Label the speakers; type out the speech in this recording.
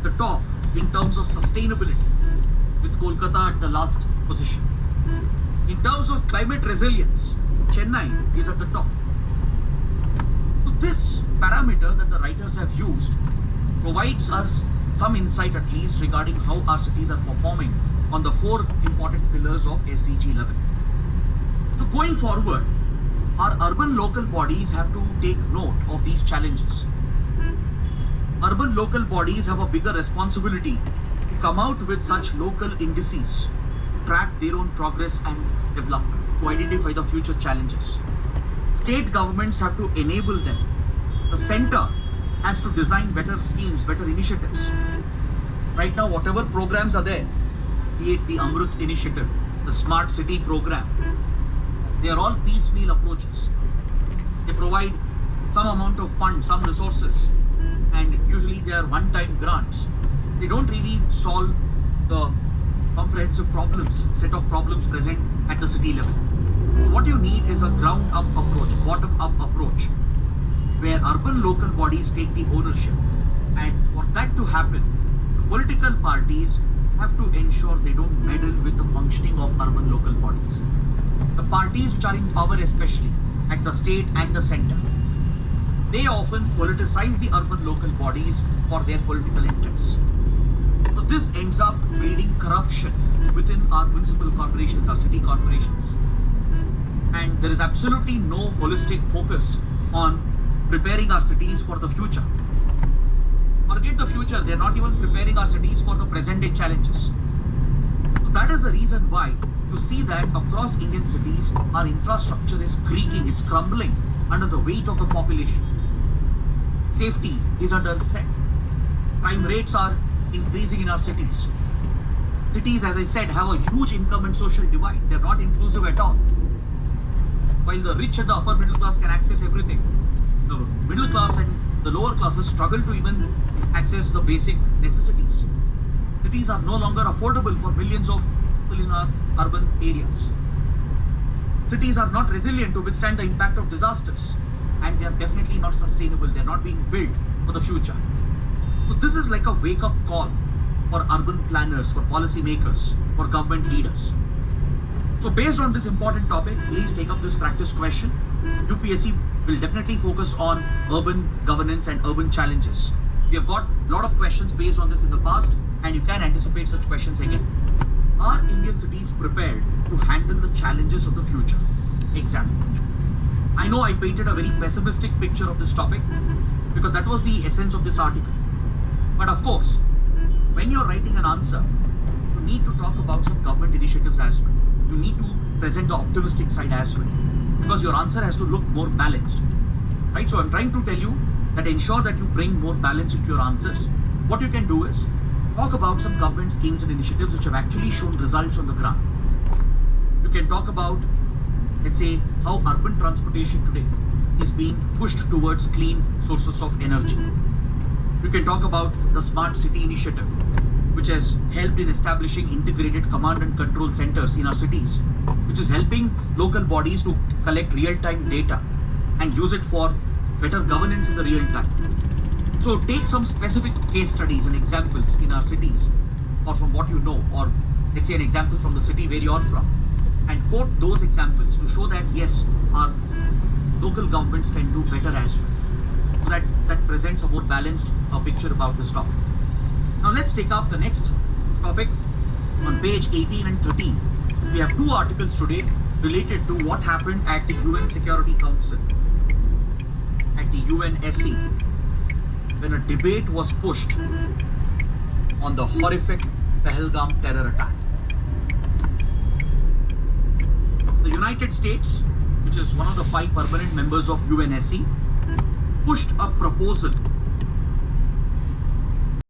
Speaker 1: at the top in terms of sustainability, with Kolkata at the last position. In terms of climate resilience, Chennai is at the top. So this parameter that the writers have used provides us some insight at least regarding how our cities are performing on the 4 important pillars of SDG 11. So going forward, our urban local bodies have to take note of these challenges. Urban local bodies have a bigger responsibility to come out with such local indices, track their own progress and development, to identify the future challenges. State governments have to enable them. The center has to design better schemes, better initiatives. Right now, whatever programs are there, be it the Amrut initiative, the Smart City program, they are all piecemeal approaches. They provide some amount of funds, some resources, and usually they are one-time grants. They don't really solve the comprehensive problems, set of problems present at the city level. What you need is a ground-up approach, bottom-up approach, where urban local bodies take the ownership. And for that to happen, the political parties have to ensure they don't meddle with the functioning of urban local bodies. The parties which are in power, especially at the state and the center, they often politicize the urban local bodies for their political interests. So this ends up breeding corruption within our municipal corporations, our city corporations. And there is absolutely no holistic focus on preparing our cities for the future. Forget the future, they're not even preparing our cities for the present day challenges. So that is the reason why you see that across Indian cities, our infrastructure is creaking, it's crumbling under the weight of the population. Safety is under threat. Crime rates are increasing in our cities. Cities, as I said, have a huge income and social divide. They're not inclusive at all. While the rich and the upper middle class can access everything, the middle class and the lower classes struggle to even access the basic necessities. Cities are no longer affordable for millions of people in our urban areas. Cities are not resilient to withstand the impact of disasters, and they are definitely not sustainable. They are not being built for the future. So this is like a wake-up call for urban planners, for policy makers, for government leaders. So based on this important topic, please take up this practice question. UPSC will definitely focus on urban governance and urban challenges. We have got a lot of questions based on this in the past, and you can anticipate such questions again. Are Indian cities prepared to handle the challenges of the future? Example. I know I painted a very pessimistic picture of this topic because that was the essence of this article. But of course, when you're writing an answer, you need to talk about some government initiatives as well. You need to present the optimistic side as well, because your answer has to look more balanced. Right? So I'm trying to tell you that ensure that you bring more balance into your answers. What you can do is talk about some government schemes and initiatives which have actually shown results on the ground. You can talk about, let's say, how urban transportation today is being pushed towards clean sources of energy. You can talk about the Smart City initiative, which has helped in establishing integrated command and control centers in our cities, which is helping local bodies to collect real-time data and use it for better governance in the real time. So take some specific case studies and examples in our cities, or from what you know, or let's say an example from the city where you're from, and quote those examples to show that yes, our local governments can do better as well. So that presents a more balanced picture about this topic. Now let's take up the next topic on page 18 and 13. We have two articles today related to what happened at the UN Security Council, at the UNSC, when a debate was pushed on the horrific Pahalgam terror attack. The United States, which is one of the 5 permanent members of UNSC, pushed a proposal